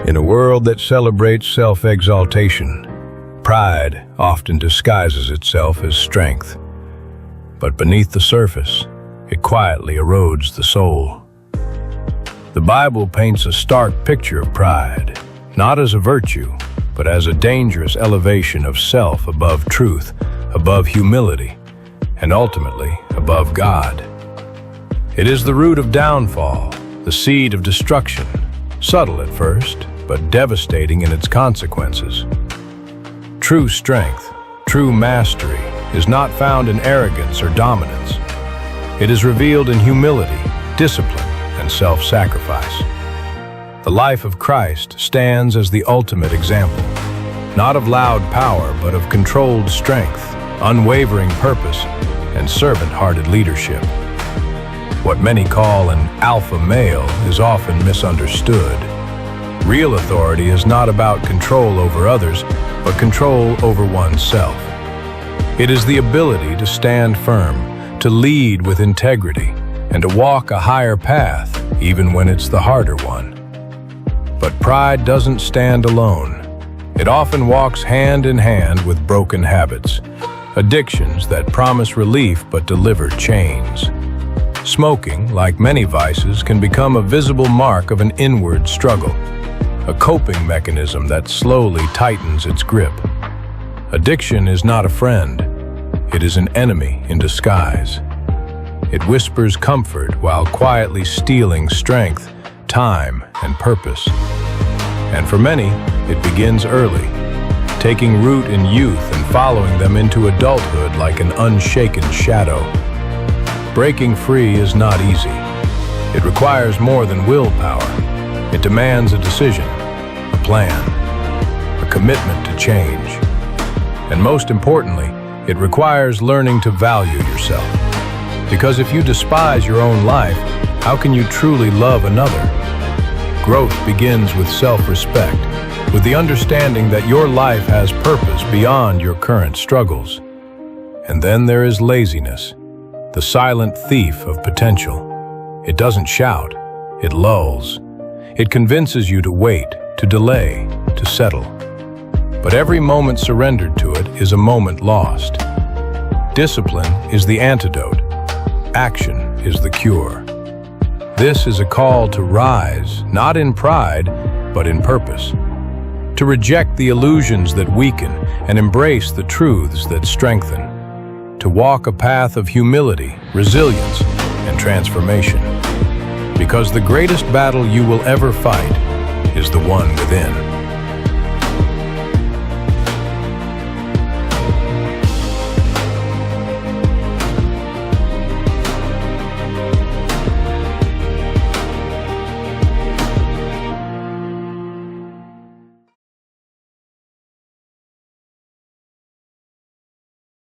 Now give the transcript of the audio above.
In a world that celebrates self-exaltation, pride often disguises itself as strength. But beneath the surface, it quietly erodes the soul. The Bible paints a stark picture of pride, not as a virtue, but as a dangerous elevation of self above truth, above humility, and ultimately above God. It is the root of downfall, the seed of destruction, subtle at first, but devastating in its consequences. True strength, true mastery, is not found in arrogance or dominance. It is revealed in humility, discipline, and self-sacrifice. The life of Christ stands as the ultimate example, not of loud power, but of controlled strength, unwavering purpose, and servant-hearted leadership. What many call an alpha male is often misunderstood. Real authority is not about control over others, but control over oneself. It is the ability to stand firm, to lead with integrity, and to walk a higher path, even when it's the harder one. But pride doesn't stand alone. It often walks hand in hand with broken habits, addictions that promise relief but deliver chains. Smoking, like many vices, can become a visible mark of an inward struggle, a coping mechanism that slowly tightens its grip. Addiction is not a friend. It is an enemy in disguise. It whispers comfort while quietly stealing strength, time, and purpose. And for many, it begins early, taking root in youth and following them into adulthood like an unshaken shadow. Breaking free is not easy. It requires more than willpower. It demands a decision, a plan, a commitment to change. And most importantly, it requires learning to value yourself. Because if you despise your own life, how can you truly love another? Growth begins with self-respect, with the understanding that your life has purpose beyond your current struggles. And then there is laziness, the silent thief of potential. It doesn't shout, it lulls. It convinces you to wait, to delay, to settle. But every moment surrendered to it is a moment lost. Discipline is the antidote. Action is the cure. This is a call to rise, not in pride, but in purpose. To reject the illusions that weaken and embrace the truths that strengthen. To walk a path of humility, resilience, and transformation. Because the greatest battle you will ever fight is the one within.